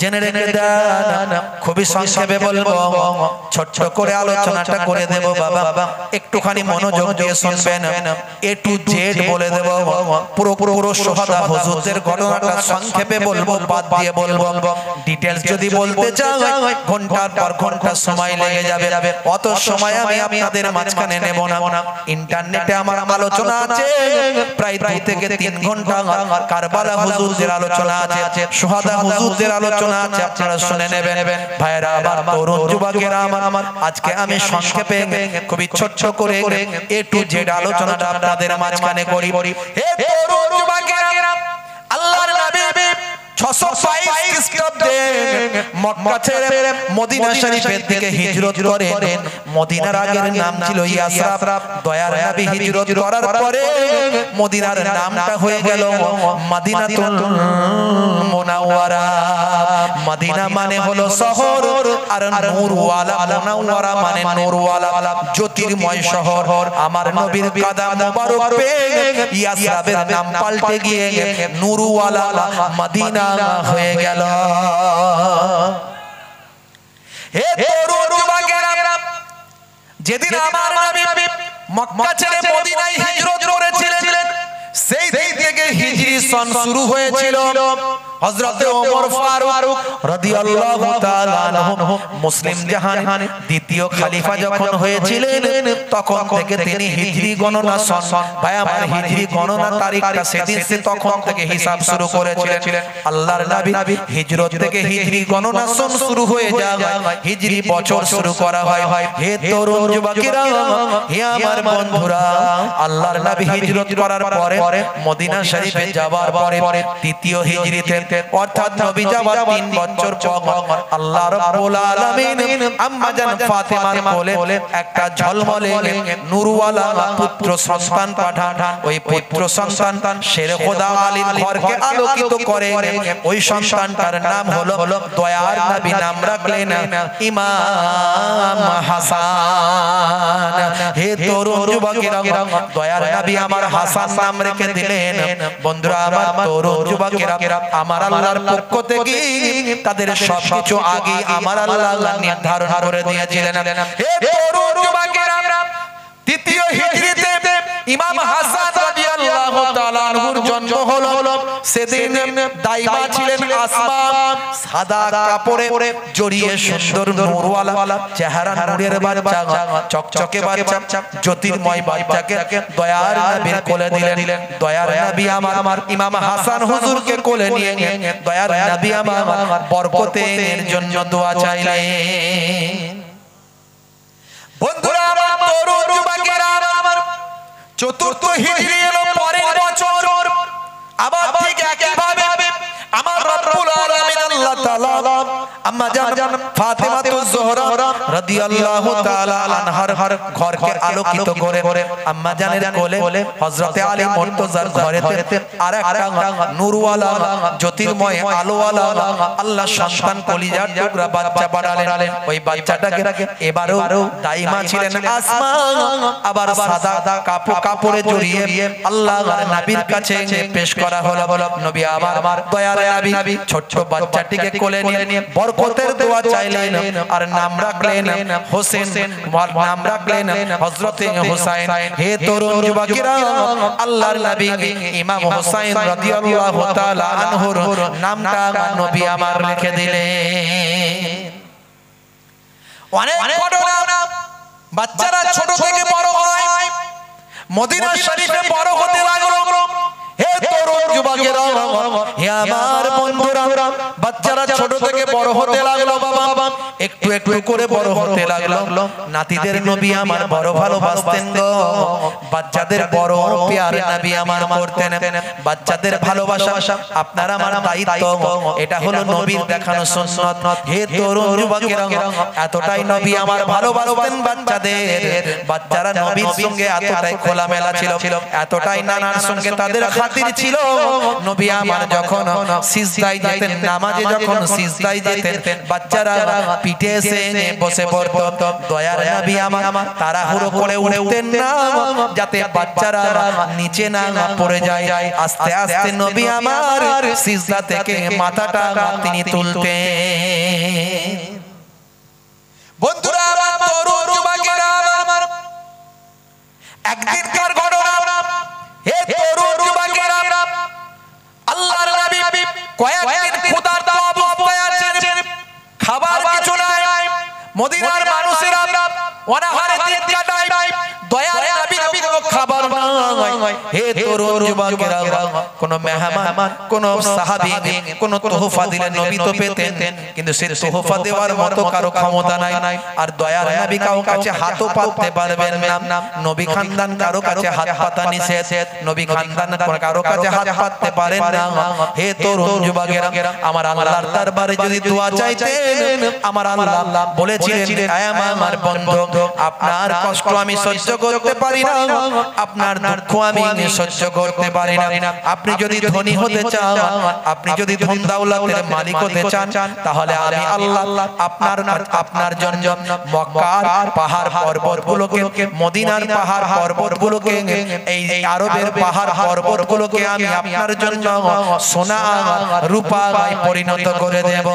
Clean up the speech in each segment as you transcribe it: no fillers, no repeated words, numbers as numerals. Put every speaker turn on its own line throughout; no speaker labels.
জেনে রেখে দেন। খুবই সংক্ষেপে বলবো, ছোট্ট করে আলোচনাটা করে দেব বাবা, একটুখানি মনোযোগ দিয়ে শুনবেন। এ টু জেড বলে দেব, পুরো সোহাদা হুজুরদের ঘটনাটা সংক্ষেপে বলবো, বাদ দিয়ে বলবো। ডিটেইলস যদি বলতে চাই ঘন্টার পর ঘন্টা সময় লেগে যাবে, অত সময় আমি আপনাদের মাঝখানে নেব না। ইন্টারনেটে আমার আলোচনা আছে প্রায় 2 থেকে 3 ঘন্টা। কারবালা হুজুরদের আলোচনা আছে, সোহাদা হুজুরদের আলোচনা আছে, আপনারা শুনে নেবেন। ভাইরা আমার, তরুণ যুবকেরা আমার, আজকে আমি সংক্ষেপে খুবই ছোট্ট করে এ টু জেড আলোচনাটা আপনাদের মাঝখানে করি। হে তরুণ যুবকেরা, আল্লাহর নবী 622 খ্রিস্টাব্দে মক্কা ছেড়ে মদিনা শরীফের দিকে হিজরত করেন। মদিনার আগের নাম ছিল ইয়াসরাব। দয়ার নবী হিজরত করার পরে মদিনার নামটা হয়ে গেল মদিনাতুল মুনাওয়ারা। মদিনা মানে হলো শহর, আর নূরওয়ালা, মুনাওয়ারা মানে নূরওয়ালা, জ্যোতির্ময় শহর। আমার নবীর কদম মোবারক পেয়ে ইয়াসরাবের নাম পাল্টে গিয়ে নূরওয়ালা মদিনা হয়ে গেল। হে তরুণ যুবকেরা, যেদিন আমার নবী মক্কা ছেড়ে মদিনায় হিজরত করেছিলেন, সেই দিন থেকে হিজরি সন শুরু হয়েছিল। হযরত ওমর ফারুক রাদিয়াল্লাহু তাআলা আনহু মুসলিম জাহান দ্বিতীয় খলিফা যখন হয়েছিলেন, তখন থেকে তিনি হিজরি গণনা সন, ভাই আমার হিজরি গণনা তারিখটা সেদিন সে তখন থেকে হিসাব শুরু করেছিলেন। আল্লাহর নবী হিজরত থেকে হিজরি গণনা সন শুরু হয়ে যায়, হিজরি বছর শুরু করা হয়। হে তরুণ যুবকেরা, হে আমার বন্ধুরা, আল্লাহর নবী হিজরত করার পরে মদিনা শরীফে যাওয়ার পরে তৃতীয় হিজরিতে, অর্থাৎ নবী যাওয়ার 3 বছর পর আল্লাহ রাব্বুল আলামিন আম্মা জান ফাতেমার কোলে একটা ঝলমলে নূরওয়ালা পুত্র সন্তান পাঠান। ওই পুত্র সন্তান শেরে খোদা আলীর ঘরকে আলোকিত করে। ওই সন্তানটার নাম হলো দয়ার নবী, নাম রাখলেন ইমাম হাসান। হে তরুণ যুবকেরা, দয়ার নবী আমার হাসান নাম রেখে দিলেন। বন্ধুরা আমার, তরুণ যুবকেরা, আমার আল্লাহর পক্ষ থেকে তাদের সবকিছু আগে আমার আল্লাহ নির্ধারণ করে দিয়েছিলেন। হে তরুণ যুবকেরা, তৃতীয় হিজরিতে ইমাম হাসান রাদিয়াল্লাহু তাআলা আনহুর জন্ম হলো। সেদিন দাইমা ছিলেন আসমা, সাদা কাপড়ে জড়িয়ে সুন্দর নূরওয়ালা চেহারা, নূরের বাচ্চা, চকচকে বাচ্চা, জ্যোতির্ময় বাচ্চাকে দয়ার নবীর কোলে দিলেন। দয়ার নবী আমার ইমাম হাসান হুজুরকে কোলে নিয়ে দয়ার নবী আমার বরকতের জন্য দোয়া চাইলেন। বন্ধুরা আমার, তরুণ যুবকেরা, চতুর্থ হিজরি এলো পরের বছর। আবার ঠিক একইভাবে আমার রব্বুল আলামিন আল্লাহ তাআলা আম্মা জান ফাতেমাতুজ জোহরা রাদিয়াল্লাহু তাআলা আনহার ঘরকে আলোকিত করে আম্মা জানের কোলে হযরতে আলী মুর্তজার ঘরেতে আরেকটা নূরওয়ালা জ্যোতির্ময় আলোওয়ালা আল্লাহ সন্তান কলিজার টুকরা বাচ্চা বানালেন। ওই বাচ্চাটাকে এবারও দাইমা ছিলেন আসমা, আবার সাদা কাপড়ে জড়িয়ে আল্লাহর নবীর কাছে পেশ করা হলো। নবী আমার দয়ার নবী ছোট বাচ্চাটিকে কোলে নিয়ে বরকতের দোয়া চাইলেন, আর নাম রাখলেন হোসেন, নাম রাখলেন হযরতে হুসাইন। হে তরুণ যুবকেরা, আল্লাহর নবী ইমাম হুসাইন রাদিয়াল্লাহু তাআলা আনহুর নামটা নবী আমার লিখে দিলেন। অনেক ঘটনা, বাচ্চারা ছোট থেকে বড় হয়, মদিনা শরীফে বড় হতে লাগলো। হে তরুণ যুবকেরা, হে আমার বন্ধুরা, বাচ্চারা ছোট থেকে বড় হতে লাগলো। বাবা একটু একটু করে বড় হতে লাগলো। নাতিদের নবী আমার বড় ভালোবাসতেন গো। বাচ্চাদের বড় প্যার নবী আমার করতেন। বাচ্চাদের ভালোবাসা আপনার আমার দায়িত্ব, এটা হলো নবীর দেখানো সুন্নাত। হে তরুণ যুবকেরা, এতটাই নবী আমার ভালোবাসতেন বাচ্চাদের। বাচ্চারা নবীর সঙ্গে এতটাই খোলামেলা ছিল, এতটাই নানার সঙ্গে তাদের খাতির ছিল। নবী আমার যখন সিজদায় যেতেন, নামাজে যখন সিজদায় যেতেন, বাচ্চারা পিঠে এসে বসে পড়তো। দয়ার নবী আমার তাড়াহুড়ো করে উঠতেন না যাতে বাচ্চারা নিচে না পড়ে যায়। আস্তে আস্তে নবী আমার সিজদা থেকে মাথাটা তিনি তুলতেন। বন্ধুরা আমার, তরুণ যুবকেরা আমার, একদিনকার ঘটনা। হে তরুণ যুবকেরা, আল্লাহর নবী কয়েকদিন ক্ষুধার্ত অবস্থায় আছেন, খাবার কিছু নাই। মদিনার মানুষেরা অনাহারে দিন কাটায়, দয়ার নবী কোনো খাবার নাই। হে তরুণ যুবকেরা, কোন মেহমান, কোন সাহাবী কোন তোহফা দিলে নবী তো পেতেন, কিন্তু সে তোহফা দেওয়ার মতো কারো ক্ষমতা নাই। আর দয়ার নবী কারো কাছে হাতও পাততে পারবেন না। নবী খানদান কারো কাছে হাত পাতা নিষেধ, নবী খানদান কারো কাছে হাত পাততে পারেন না। হে তরুণ যুবকেরা, আমার আল্লাহর দরবারে যদি দোয়া চাইতেন, আমার আল্লাহ বলেছিলেন, আয় আমার বন্ধু, আপনার কষ্ট আমি সহ্য করতে পারি না, আপনার দুঃখ আমি সহ্য করতে পারি না। আপনি যদি ধনী হতে চান, আপনি যদি ধন দৌলতের মালিক হতে চান, তাহলে আমি আল্লাহ আপনার জন্য মক্কার পাহাড় পর্বতগুলোকে, মদিনার পাহাড় পর্বতগুলোকে, এই আরবের পাহাড় পর্বতগুলোকে আমি আপনার জন্য সোনা রূপায় পরিণত করে দেব।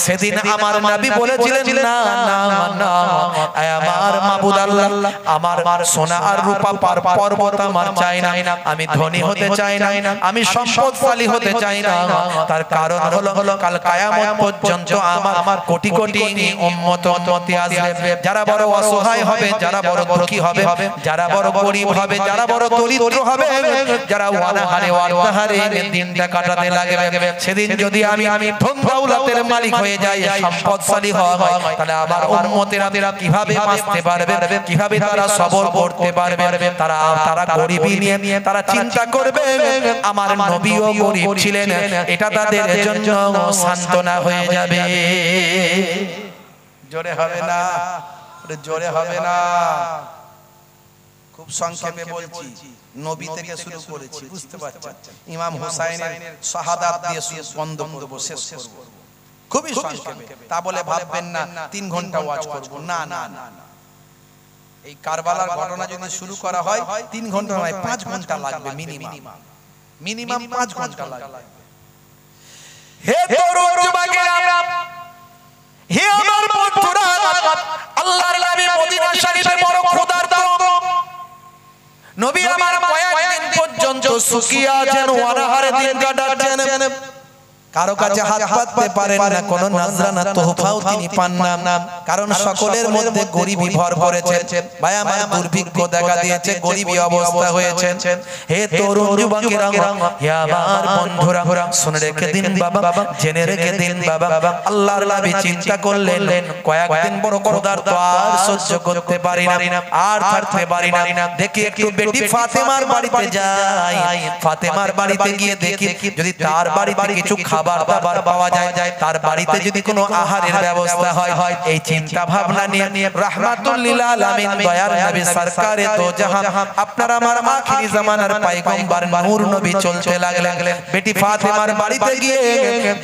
সেদিন আমার নবী বলেছিলেন, না না না, আমার মাবুদ আল্লাহ, আমার সোনা আর রূপা পর্বত আমার চাই না, আমি ধনী হতে চাই না, আমি সম্পদশালী হতে চাই না। তার কারণ হলো কাল কিয়ামত পর্যন্ত আমার কোটি কোটি উম্মত উম্মতি আসবে, যারা বড় অসহায় হবে, যারা বড় দুঃখী হবে, যারা বড় গরীব হবে, যারা বড় দরিদ্র হবে, যারা অনাহারে অনাহারে দিনটা কাটাতে লাগবে। সেদিন যদি আমি ধন দৌলতের মালিক হয়ে যাই, সম্পদশালী হয়, তাহলে আমার উম্মতেরা কিভাবে বাঁচতে পারবে, কিভাবে তারা সবর করতে পারবে? তারা গরিবী নিয়ে তারা চিন্তা করবে। আমার নবীও গরিব ছিলেন, এটা তাদের জন্য সান্ত্বনা হয়ে যাবে। জোরে হবে না, জোরে হবে না। খুব সংক্ষেপে বলছি, নবী থেকে শুরু করেছি, বুঝতে পারছেন? ইমাম হুসাইনের শাহাদাত দিয়ে বন্ধ করব, শেষ করব, খুবই সংক্ষেপে। তা বলে ভাববেন না 3 ঘন্টা ওয়াজ করব, না না না। এই কারবালার ঘটনা যদি শুরু করা হয় 3 ঘন্টা নয়, 5 ঘন্টা লাগবে মিনিমাম 5 ঘন্টা লাগবে। হে তরুণ যুবকেরা, হে আমার বন্ধুরা, আল্লাহর নবী মদিনা শরীফে বড় ক্ষুধার্ত। নবী আমার কয়েকদিন পর্যন্ত শুকিয়ে আছেন, অনাহারে দিন কাটাচ্ছেন, কারো কাছে হাত পাততে পারেন না, কোনো নাজরানা তোহফাও তিনি পান না, কারণ সকলের মধ্যে গরিবী ভর করেছে। ভাই আমার দুর্ভিক্ষ দেখা দিয়েছে, গরিবী অবস্থা হয়েছে। হে তরুণ যুবকেরা, হে আমার বন্ধুরা, শুনে রেখে দিন বাবা, জেনে রেখে দিন বাবা, আল্লাহর নবী চিন্তা করলেন, কয়েকদিন বড় ক্ষুধার্ত, আর সহ্য করতে পারি না, আর থাকতে পারি না, দেখি একটু বেটি ফাতেমার বাড়িতে যাই। ফাতেমার বাড়িতে গিয়ে দেখি যদি তার বাড়িতে কিছু খাবার দাবার পাওয়া যায়, তার বাড়িতে যদি কোনো আহারের ব্যবস্থা হয়। এই চিন্তা ভাবনা নিয়ে রাহমাতুল লিল আলামিন দয়ার নবী সরকারে তো জাহান, আপনার আমার আখিরি জামানার পয়গম্বর নূর নবী চলতে লাগলেন। বেটি ফাতেমার বাড়িতে গিয়ে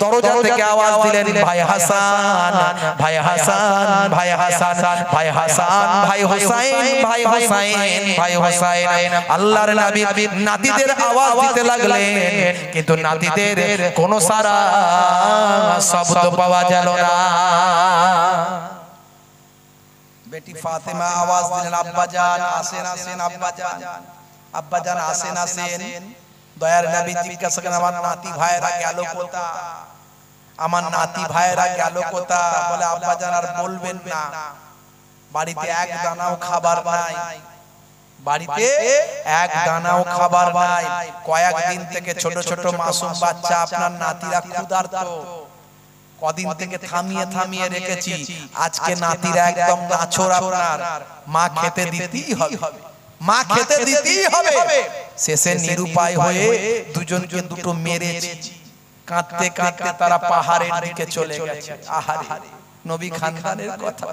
দরজা থেকে আওয়াজ দিলেন, ভাই হাসান, ভাই হাসান, ভাই হাসান, ভাই হাসান, ভাই হোসেন, ভাই হোসেন, ভাই হোসেন। আল্লাহর নবী নাতিদের আওয়াজ দিতে লাগলেন, কিন্তু নাতিদের কোনো সারা শব্দ পাওয়া গেল না। বেটি ফাতেমা আওয়াজ দিলেন, আব্বা জান আসেন, আসেন আব্বা জান, আব্বা জান আসেন, আসেন। দয়ার নবী জিজ্ঞাসা করেন, আমার নাতি ভাইরা গেল কোথা, আমার নাতি ভাইরা গেল কোথা? বলে, আব্বা জান আর বলবেন না, বাড়িতে এক দানাও খাবার নাই, বাড়িতে এক দানাও খাবার নাই। কয়েকদিন থেকে ছোট ছোট মাসুম বাচ্চা আপনার নাতিরা ক্ষুধার্ত, কদিন থেকে থামিয়ে থামিয়ে রেখেছি, আজকে নাতিরা একদম নাছোড়, আপনার মা খেতে দিতেই হবে, মা খেতে দিতেই হবে। শেষে নিরুপায় হয়ে দুজনকে দুটো মেরেছি, কাঁদতে কাঁদতে তারা পাহাড়ের দিকে চলে গেছে। আহারে, নবী খানদানের কথা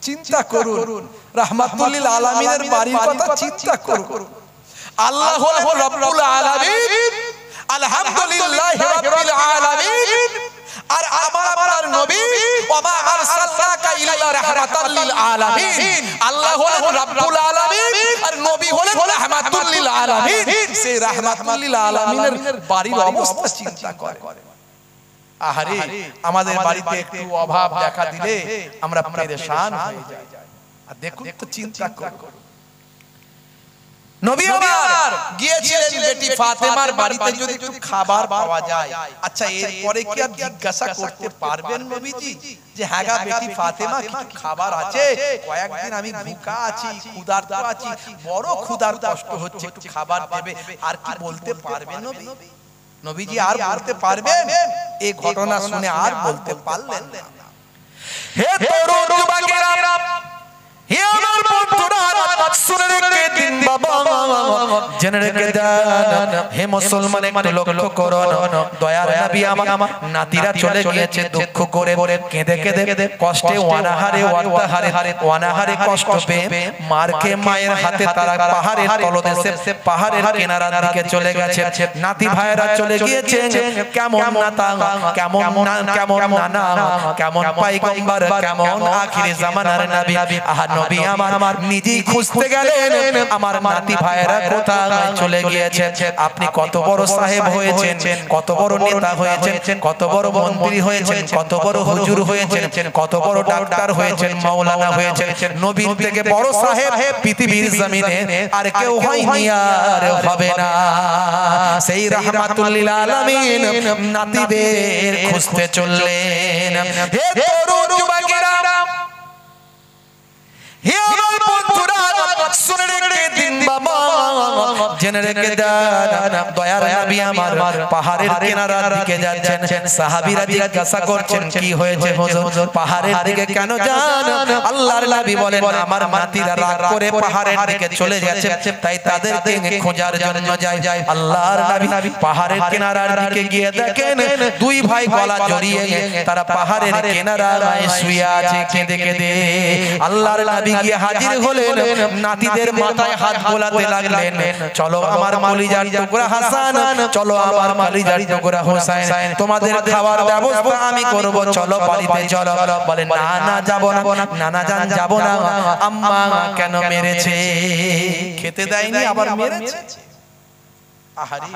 চিন্তা করুন, রাহমাতুল লিল আলামিনের বাড়ির কথা চিন্তা করুন। আল্লাহ হলেন রব্বুল আলামিন, আলহামদুলিল্লাহি রাব্বিল আলামিন। আর আমার আপনার নবী ওমা আরসালনাকা ইল্লা রাহমাতাল লিল আলামিন, আল্লাহ হলেন রাব্বুল আলামিন আর নবী হলেন রাহমাতুল লিল আলামিন। সেই রাহমাতুল লিল আলামিনের বাড়ির অবস্থা চিন্তা করে। আহারে আমাদের বাড়িতে একটু অভাব দেখা দিলে আমরা পেরেশান হয়ে যাই। আর দেখুন তো চিন্তা করুন, নবী আমার গিয়েছিলেন বেটি ফাতেমার বাড়িতে যদি একটু খাবার পাওয়া যায়, আচ্ছা এরপরে কি আর জিজ্ঞাসা করতে পারবেন নবীজি যে হ্যাঁ গা বেটি ফাতেমা কিছু খাবার আছে, কয়েকদিন আমি ভুকা আছি, ক্ষুধার্ত আছি, বড় ক্ষুধার কষ্ট হচ্ছে, একটু খাবার দেবে, আর কি বলতে পারবেন নবী? নবীজি আর বলতে পারবেন? এই ঘটনা শুনে আর বলতে পারলেন না। হে তরুণ যুবকেরা, হে আমার বন্ধুরা, শুনে রেখে দিন বাবা, জেনে রেখে দেন, হে মুসলমান একটু লক্ষ্য করুন, দয়ার নবী আমার নাতিরা চলে গিয়েছে দুঃখ করে, কেঁদে কেঁদে কষ্টে অনাহারে কষ্ট পেয়ে মারকে মায়ের হাতে তারা পাহাড়ের তলদেশে পাহাড়ের কিনারার দিকে চলে গেছে। নাতি ভাইরা চলে গিয়েছে, কেমন নাতা, কেমন নানা, কেমন পয়গম্বর, কেমন আখিরি জামানার নবী। আহা নবী আমার নিজেই খুঁজতে গেলেন আমার নাতি ভাইরা কোথায় চলে গিয়েছে। আপনি কত বড় সাহেব হয়েছেন, কত বড় নেতা হয়েছেন, কত বড় মন্ত্রী হয়েছেন, কত বড় হুজুর হয়েছেন, কত বড় ডাক্তার হয়েছেন, মাওলানা হয়েছেন, নবীর থেকে বড় সাহেব পৃথিবীর জমিনে আর কেউ হয়নি, আর হবে না। সেই রাহমাতুল লিল আলামিন নাতিদের খুঁজতে চললেন। হে তরুণ যুবকেরা, হে আমার বন্ধুরা, শুনে রেখে দিন বাবা, জেনে রেখে দেন, দয়ার নবী আমার পাহাড়ের কিনারার দিকে যাচ্ছেন। সাহাবীরা জিজ্ঞাসা করছেন কি হয়েছে হুজুর, পাহাড়ের দিকে কেন যান? আল্লাহর নবী বলেন আমার নাতিরা রাগ করে পাহাড়ের দিকে চলে যাচ্ছে, তাই তাদেরকে খোঁজার জন্য যাই। আল্লাহর নবী পাহাড়ের কিনারার দিকে গিয়ে দেখেন দুই ভাই গলা জড়িয়ে তারা পাহাড়ের কিনারায় শুয়ে আছে কেঁদে কেঁদে। আল্লাহর নবী গিয়ে হাজির হলেন, নাতিদের মাথায় হাত বোলাতে লাগলেন, চলো আমার কলিজার টুকরা হাসান, চলো আমার কলিজার টুকরা হোসেন, তোমাদের খাবার ব্যবস্থা আমি করব, চলো বাড়িতে চলো। বলেন না না যাব না, নানা জান যাব না, আম্মা কেন মেরেছে, খেতে দেয়নি আবার মেরেছে। আহারে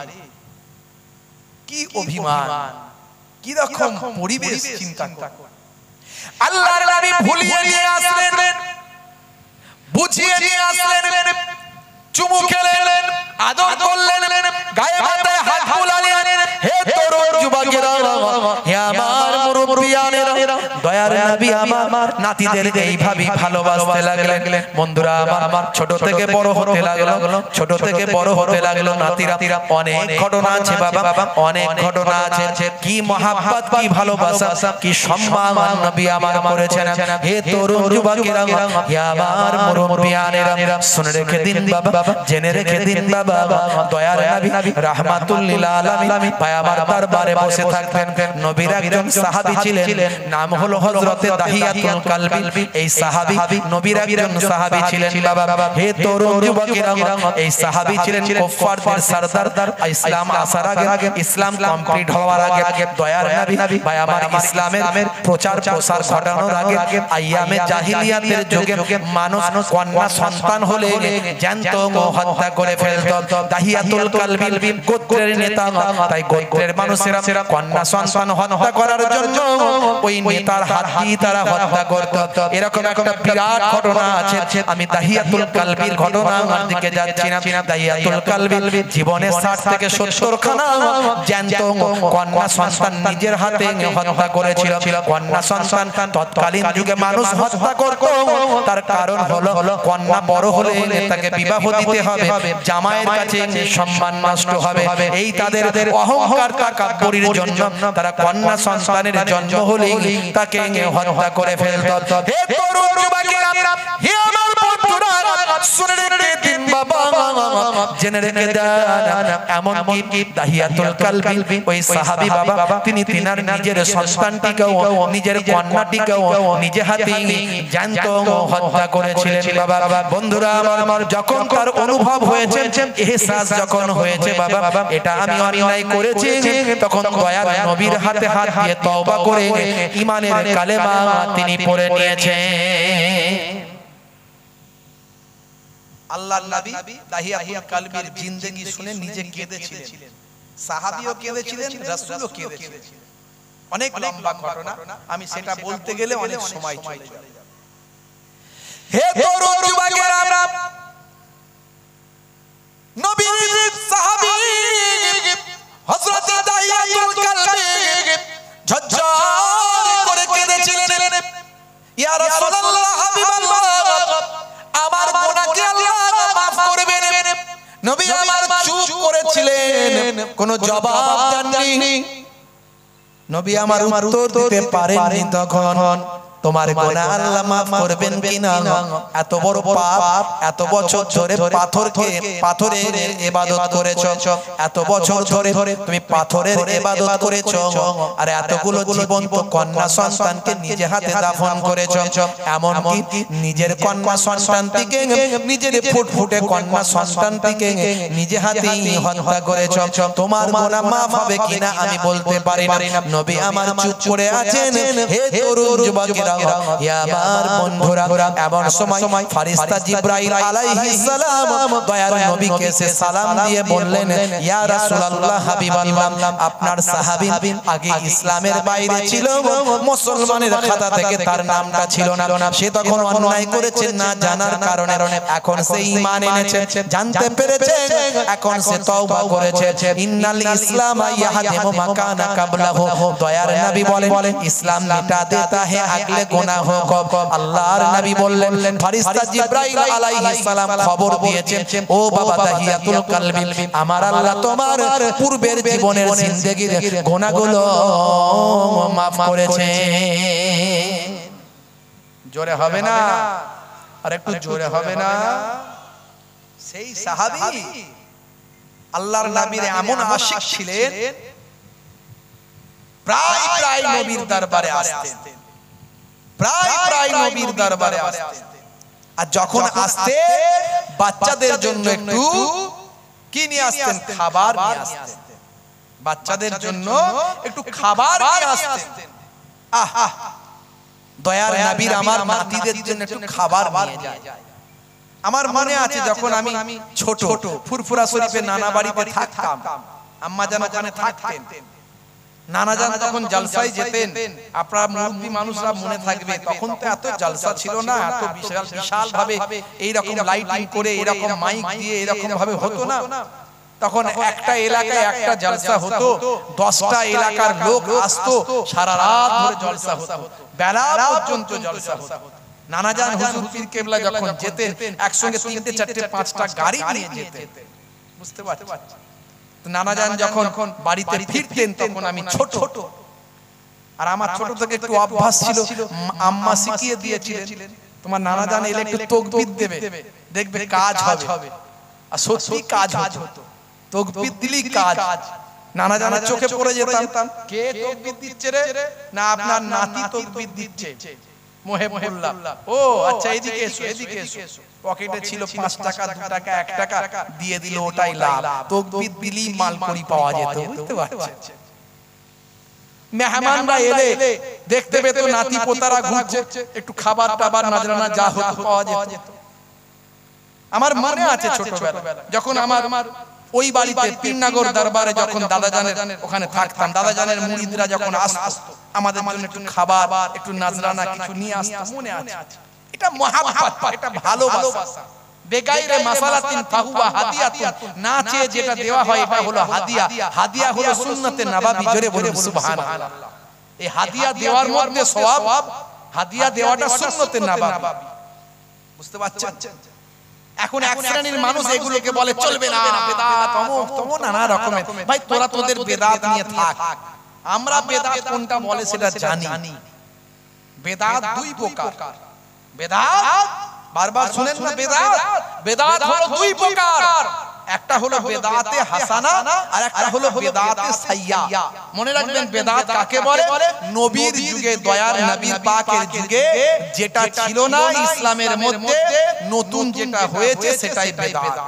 কি অভিমান, কি রকম পরিবেশ চিন্তা করুন। আল্লাহর নবী ভুলিয়ে নিয়ে আসলেন, বুঝিয়ে নিয়ে আসলেন, চুমু খেলেন, আদর করলেন, গায়ে মাথায় হাত বুলালেন। হে তরুণ যুবকেরা, হে আমার মুরব্বিয়ানেরা, দয়ার নবী আমার নাতিদের এইভাবেই ভালোবাসতে লাগলেন। বন্ধুরা আমার ছোট থেকে বড় হতে লাগলো, ছোট থেকে বড় হতে লাগলো নাতিরা। অনেক ঘটনা আছে বাবা, অনেক ঘটনা আছে, কি মহাব্বত, কি ভালোবাসা, কি সম্মান নবী আমার করেছেন। হে তরুণ যুবকেরা, হে আমার মুরব্বিয়ানেরা, শুনে রেখে দিন বাবা, জেনে রেখে দিন বাবা, দয়ার নবী রাহমাতুল লিল আলামিন পায়াবার দরবারে বসে থাকতেন। নবীর একজন সাহাবী ছিলেন, নাম হলো হযরতে দাহিয়াতুল কালবি। এই সাহাবী নবীর একজন সাহাবী ছিলেন বাবা। হে তরুণ যুবকেরা, এই সাহাবী ছিলেন কুফফারদের সরদার। ইসলাম আসার আগে, ইসলাম কমপ্লিট হওয়ার আগে, দয়ার নবী পায়াবার ইসলামের প্রচার প্রসার ঘটানোর আগে, আইয়ামে জাহিলিয়াতের যুগে মানুষ কন্যা সন্তান হলে জ্যান্ত হত্যা করে ফেলতো। দাহিয়াতুল কালবি গোত্রের নেতা, তাই গোত্রের মানুষেরা কন্যা সন্তান হত্যা করার জন্য ওই নেতার হাত দিয়ে তারা হত্যা করত। এরকম একটা বিরাট ঘটনা আছে, আমি দাহিয়াতুল কালবির ঘটনার দিকে যাচ্ছি না। দাহিয়াতুল কালবি জীবনে 60 থেকে 70 খানা জ্যান্ত কন্যা সন্তান নিজের হাতে হত্যা করেছিল। কন্যা সন্তান তৎকালীন যুগে মানুষ হত্যা করত, তার কারণ হলো কন্যা বড় হলে তাকে বিবাহ দিতে হবে, জামাইয়ের কাছে সম্মান নষ্ট হবে। এই তাদের অহংকার তাকাব্বুরির জন্য তারা কন্যা সন্তানের জন্ম হলেই তাকে হত্যা করে ফেলত। হে তরুণ যুবকেরা, হে আমার বন্ধুরা, শুনে রেখে দিন বাবা, জেনে রেখে দেন এমন কি দাহিয়াতুল কালবি ওই সাহাবী বাবা তিনি তিনার নিজের সন্তানটিকেও নিজের কন্যাটিকেও নিজে হাতে জ্যান্ত হত্যা করেছিলেন বাবা। বন্ধুরা আমার যখন তার অনুভব হয়েছে ইহসাস যখন হয়েছে বাবা এটা আমি অন্যায় করেছি তখন দয়ার নবীর হাতে হাত দিয়ে তওবা করে ঈমানের কালেমা তিনি পড়ে নিয়েছেন।
আল্লাহর নবী দাহিয়াতুল কালবির জিন্দেগি শুনে নিজে কেঁদেছিলেন, সাহাবীও কেঁদেছিলেন, রাসূলও কেঁদেছিলেন। অনেক লম্বা ঘটনা, আমি সেটা বলতে গেলে অনেক সময় চলে যাবে।
হে তরুণ যুবকেরা, নবীর সাহাবী হযরত দাহিয়াতুল কালবি ঝরঝর করে কেঁদেছিলেন, ইয়া রাসূলুল্লাহ হাবিবাল্লাহ আমার গুনাহকে আল্লাহ maaf করবেন। নবী আমার চুপ করেছিলেন, কোনো জবাব দেননি। নবী আমার উত্তর দিতে পারেননি তখন তোমার গুনাহ আল্লাহ maaf করবেন কিনা। এত বড় পাপ, এত বছর ধরে পাথরের ইবাদত করেছো, এত বছর ধরে তুমি পাথরের ইবাদত করেছো, আর এতগুলো জীবন্ত কন্যা সন্তানকে নিজে হাতে দাফন করেছো, এমন কি নিজের কন্যা সন্তানটিকে নিজের ফুটফুটে কন্যা সন্তানটিকে নিজে হাতে হত্যা করেছো, তোমার গুনাহ maaf হবে কিনা আমি বলতে পারি না। নবী আমার চুপ করে আছেন। হে তরুণ যুবকেরা, ইয়া আমার বন্ধুরা, এমন সময় ফেরেশতা জিবরাইল আলাইহিস সালাম দয়ার নবীকে সে সালাম দিয়ে বললেন, ইয়া রাসূলুল্লাহ হাবিবাল্লাহ আপনার সাহাবী আগে ইসলামের বাইরে ছিল, মুসলমানের খাতা থেকে তার নামটা ছিল না, সে তখন অন্যায় করেছে না জানার কারণে, এখন সে ঈমান এনেছে, জানতে পেরেছে, এখন সে তওবা করেছে। ইন্নাল ইসলাম ইয়াহদিমু মা কানা কাবলাহু, দয়ার নবী বলেন ইসলাম মিটা দেতা হে আগলে গুনাহ কো। আল্লাহর নবী বললেন, ফেরেশতা জিবরাইল আলাইহিস সালাম খবর দিয়েছেন, ও বাবা দাহিয়াতুল কালবি আমার আল্লাহ তোমার পূর্বের জীবনের জিন্দেগীর গুনাহগুলো maaf করেছে।
জোরে হবে না? আর একটু জোরে হবে না? সেই সাহাবী আল্লাহর নবীর এমন আশিক ছিলেন, প্রায় নবীর দরবারে আসতেন, প্রায় নবীর দরবারে আসতেন। আর যখন আসতে বাচ্চাদের জন্য একটু কি নিয়ে আসতেন? খাবার নিয়ে আসতেন। বাচ্চাদের জন্য একটু খাবার নিয়ে আসতেন। আহ, দয়ার নবীর আমার নাতিদের জন্য একটু খাবার নিয়ে যায়। আমার মনে আছে যখন আমি ছোট ফুরফুরা শরীফে নানা বাড়িতে থাকতাম, আম্মা জান ওখানে থাকতেন, নানা জান যখন জলসায় যেতেন, আপনারা মুরব্বি মানুষরা মনে থাকবে, তখন তো এত জলসা ছিল না, এত বিশাল ভাবে এইরকম লাইটিং করে এরকম মাইক দিয়ে এরকম ভাবে হতো না। তখন একটা এলাকায় একটা জলসা হতো, 10টা এলাকার লোক আসতো, সারা রাত ধরে জলসা হতো, বেলা পর্যন্ত জলসা হতো। নানা জান হুজুর পীর কেবলা যখন যেতেন একসঙ্গে 3টে 4টে 5টা গাড়ি নিয়ে যেতেন, বুঝতে পারছেন? নানা জান যখন বাড়িতে ফিরতেন তখন আমি ছোট, আর আমার ছোট থেকে একটু অভ্যাস ছিল, আম্মা শিখিয়ে দিয়েছিলেন তোমার নানা জান এলে একটু তাকবীর দেবে, দেখবে কাজ হবে। আর সত্যি কাজ হতো, তাকবীর দিলেই কাজ। নানা জানের চোখে পড়ে যেতাম, কে তাকবীর দিচ্ছে রে? না আপনার নাতি তাকবীর দিচ্ছে। মোহে পড়লাম, ও আচ্ছা এদিকে এসো, এদিকে এসো। পকেটে ছিল 5 টাকা 2 টাকা 1 টাকা দিয়ে দিল, ওটাই লাভ। তাকবীর দিলেই মালকড়ি পাওয়া যেত, বুঝতে পারছেন? মেহমানরা এলে দেখতে পেত নাতি পোতারা ঘুরছে, একটু খাবার টাবার নাজরানা যা হতো পাওয়া যেত। আমার মনে আছে ছোটবেলা যখন আমার ওই বাড়িতে পীরনগর দরবারে যখন দাদাজানের ওখানে থাকতাম, দাদাজানের মুরিদরা যখন আসতো আমাদের জন্য একটু খাবার একটু নাজরানা কিছু নিয়ে আসতো, মনে আছে? এটা মহাব্বত, এটা ভালোবাসা। বেগাইরে মাসালাতিন ফাহুয়া হাদিয়াতুন, না চেয়ে যেটা দেওয়া হয় এটা হলো হাদিয়া। হাদিয়া হলো সুন্নতে নববী, জোরে বলুন সুবহানাল্লাহ। এই হাদিয়া দেওয়ার মধ্যে সওয়াব, হাদিয়া দেওয়াটা সুন্নতে নববী, বুঝতে পারছেন? এখন এক শ্রেণীর মানুষ এগুলোকে বলে চলবে না, বেদাত অমুক তমুক নানা রকমের। ভাই তোরা তোদের বেদাত নিয়ে থাক, আমরা বেদাত কোনটা বলে সেটা জানি। বেদাত দুই প্রকার, বেদাত বারবার শুনেন না বেদাত? বেদাত হলো দুই প্রকার, একটা হলো বেদাতে হাসানা আর একটা হলো বেদাতে সাইয়্যা। মনে রাখবেন বেদাত কাকে বলে? নবীর যুগে, দয়ার নবীর পাকের যুগে যেটা ছিল না ইসলামের মধ্যে, নতুন যেটা হয়েছে সেটাই বেদাত।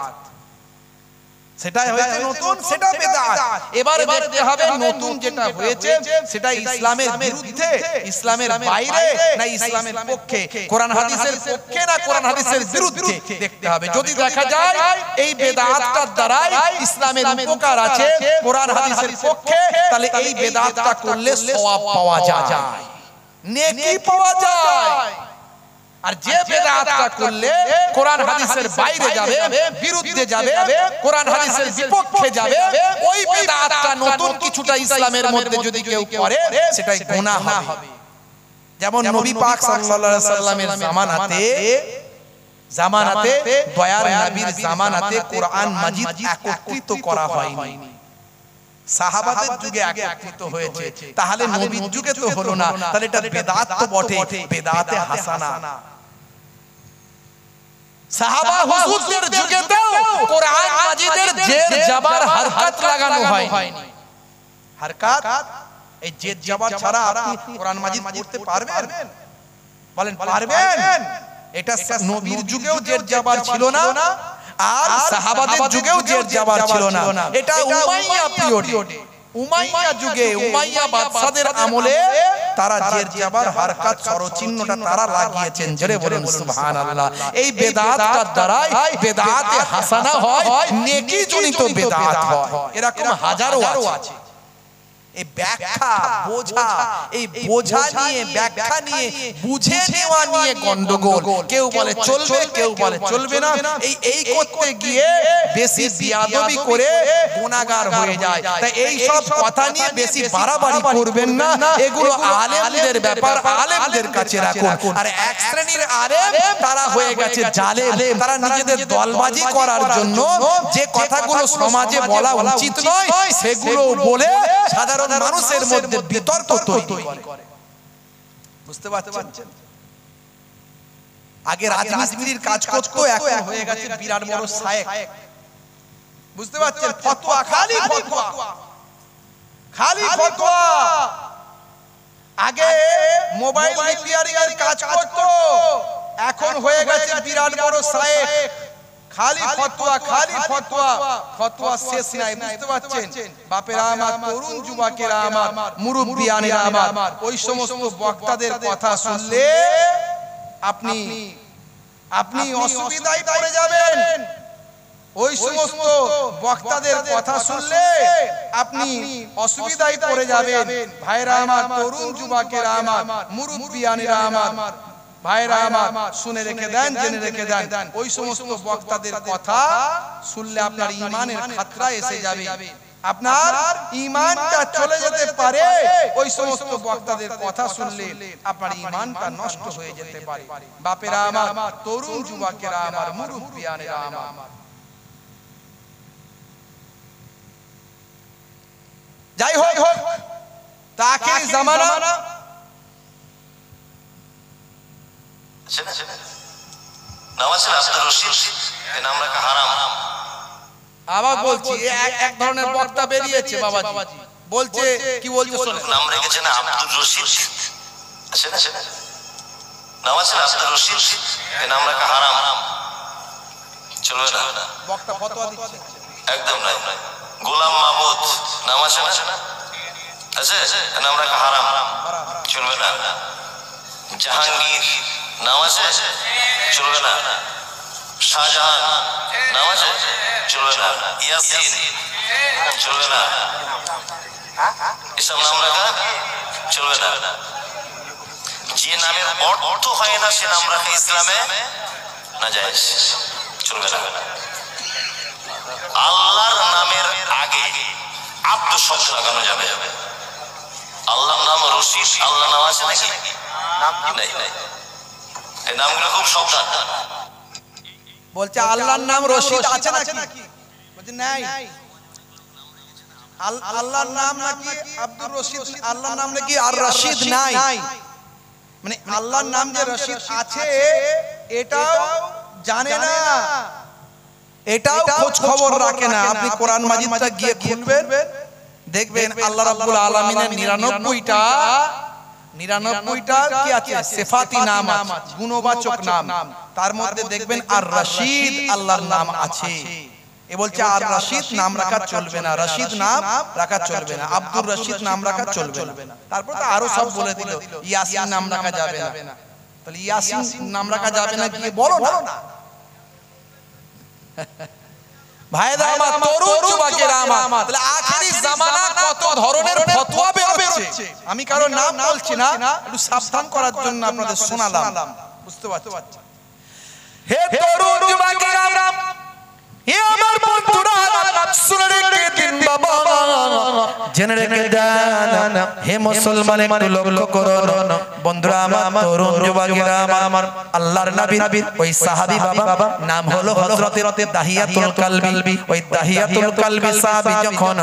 সেটাই হয়েছে নতুন, সেটা বেদাত। এবারে দেখতে হবে নতুন যেটা হয়েছে সেটা ইসলামের বিরুদ্ধে, ইসলামের বাইরে না ইসলামের পক্ষে, কোরআন হাদিসের পক্ষে না কোরআন হাদিসের বিরুদ্ধে দেখতে হবে। যদি দেখা যায় এই বেদাতটার দ্বারাই ইসলামের উপকার আছে, কোরআন হাদিসের পক্ষে, তাহলে এই বেদাতটা করলে সওয়াব পাওয়া যায়, নেকি পাওয়া যায়। আর যে বেদাতটা করলে কোরআন হাদিসের বাইরে যাবে, বিরুদ্ধে যাবে, কোরআন হাদিসের বিপক্ষে যাবে, ওই বেদাতটা নতুন কিছুটা ইসলামের মধ্যে যদি কেউ করে সেটাই গুনাহ হবে। যেমন নবী পাক সাল্লাল্লাহু আলাইহি সাল্লামের জামানাতে দয়ার নবীর জামানাতে কোরআন মাজিদ একত্রিত করা হয়নি, সাহাবাদের যুগে একত্রিত হয়েছে, তাহলে নবীর যুগে তো হলো না, তাহলে এটা বেদাত তো বটে, বেদাতে হাসানা। সাহাবা হুজুরদের যুগেতেও কোরআন মাজিদের জের জাবার হরকত লাগানো হয়নি। হরকত, এই জের জাবার ছাড়া আপনি কোরআন মাজিদ পড়তে পারবেন? বলেন পারবেন? এটা নবীর যুগেও জের জাবার ছিল না, আর সাহাবাদের যুগেও জের জাবার ছিল না। এটা উমাইয়া পিরিয়ড, উমাইয়া যুগে, উমাইয়া বাদশাদের আমলে তারা জের জাবার হরকত স্বরচিহ্নটা তারা লাগিয়েছেন। জোরে বলেন সুবহানাল্লাহ। এই বেদাতটার দ্বারাই বেদাতে হাসানা হয়, নেকি জনিত বেদাত হয়। এরকম হাজারো আছে। এই ব্যাখ্যা বোঝা, এই বোঝা নিয়ে, ব্যাখ্যা নিয়ে, বুঝে নেওয়া নিয়ে গন্ডগোল। কেউ বলে চলবে, কেউ বলে চলবে না। এই করতে গিয়ে বেশি বিয়াদবি করে গুনাহগার হয়ে যায়। তাই এই সব কথা নিয়ে বেশি বাড়াবাড়ি করবেন না, এগুলো আলেমদের ব্যাপার, আলেমদের কাছে রাখুন। আর এক শ্রেণীর আলেম তারা হয়ে গেছে জালেম, তারা নিজেদের দলবাজি করার জন্য যে কথাগুলো সমাজে বলা উচিত নয় সেগুলো বলে সাধারণ মানুষের মধ্যে বিতর্ক তৈরি করে। বুঝতে পারছেন? আগে রাজমিস্ত্রির কাজ করতো, এখন হয়ে গেছে বিরাট বড় শায়েখ। বুঝতে পারছেন? ফতোয়া, খালি ফতোয়া, খালি ফতোয়া। আগে মোবাইল রিপেয়ারিং এর কাজ করতো, এখন হয়ে গেছে বিরাট বড় শায়েখ। খালি ফতোয়া, খালি ফতোয়া, ফতোয়া শেষ নাই। বুঝতে পারছেন? বাপেরা আমার, তরুণ যুবকেরা আমার, মুরব্বিয়ানেরা আমার, ওই সমস্ত বক্তাদের কথা শুনলে আপনি অসুবিধায় পড়ে যাবেন। ওই সমস্ত বক্তাদের কথা শুনলে আপনি অসুবিধায় পড়ে যাবেন। ভাইরা আমার, তরুণ যুবকেরা আমার, মুরব্বিয়ানেরা আমার, ভাইরা আমার, শুনে রেখে দেন, জেনে রেখে দেন, ওই সমস্ত বক্তাদের কথা শুনলে আপনার ঈমানের খাতরা এসে যাবে, আপনার ঈমানটা চলে যেতে পারে। ওই সমস্ত বক্তাদের কথা শুনলে আপনার ঈমানটা নষ্ট হয়ে যেতে পারে। বাপেরা আমার, তরুণ যুবকেরা আমার, মুরব্বিয়ানেরা আমার, যাই হোক, তাকির জামানা আবার বলছি, এক ধরনের বক্তা বেরিয়েছে বাবাজি, বলছে কি বলছে শোনেন।
নাম রেখেছেন আব্দুর রশিদ, আছে না? নাম আছে আব্দুর রশিদ, এই নাম রাখা হারাম, চলবে না।
বক্তা ফতোয়া দিচ্ছে,
একদম নাই। গোলাম মাহমুদ নাম আছে না? আছে, নাম রাখা হারাম, চলবে না। জাহাঙ্গীর নাম আছে, চলবে না। শাহজাহান নাম আছে, চলবে না। ইয়াসিন চলবে না। এসব নাম রাখা চলবে না। যে নামের অর্থ হয় না সে নাম রাখা ইসলামে নাজায়েজ, চলবে না। আল্লাহর নামের আগে আব্দ শব্দ লাগানো যাবে। আল্লাহর নাম রশিদ, আল্লাহ নাম আছে নাকি? নাই। এই নামগুলো খুব সাবধান।
বলছে আল্লাহর নাম রশিদ আছে নাকি? বলছে নাই। আল্লাহর নাম নাকি আব্দুর রশিদ, আল্লাহর নাম নাকি আর রশিদ নাই। মানে আল্লাহর নাম যে রশিদ আছে এটাও জানে না, এটাও খোঁজ খবর রাখে না। আপনি কোরআন মাজিদটা গিয়ে খুলবেন, দেখবেন আল্লাহ রাব্বুল আলামিনের 99টা কি আছে সিফাতি নাম আছে, গুণবাচক নাম। তার মধ্যে দেখবেন আর রশিদ আল্লাহর নাম আছে। এ বলছে আর রশিদ নাম রাখা চলবে না, রশিদ নাম রাখা চলবে না, আব্দুর রশিদ নাম রাখা চলবে না। তারপর তো আরো সব বলে দিল, ইয়াসিন নাম রাখা যাবে না। তাহলে ইয়াসিন নাম রাখা যাবে না কি বলো না ভাইরা আমার, তরুণ যুবকেরা আমার। তাহলে আখেরি জামানা কত ধরনের ফতোয়া বের হচ্ছে, আমি কারো নাম বলছি না, একটু সাবধান করার জন্য আপনাদের শোনালাম, বুঝতে পারছেন? হে তরুণ যুবকেরা, হে আমার বন্ধুরা, শুনে রেখে দিন বাবা, জেনে রেখে দেন। হে মুসলমান একটু লক্ষ্য করুন বন্ধুরা আমার, তরুণ যুবকেরা আমার, আল্লাহর নবী ওই সাহাবী বাবা নাম হলো হযরতে দাহিয়াতুল কালবি। ওই দাহিয়াতুল কালবি সাহাবী যখন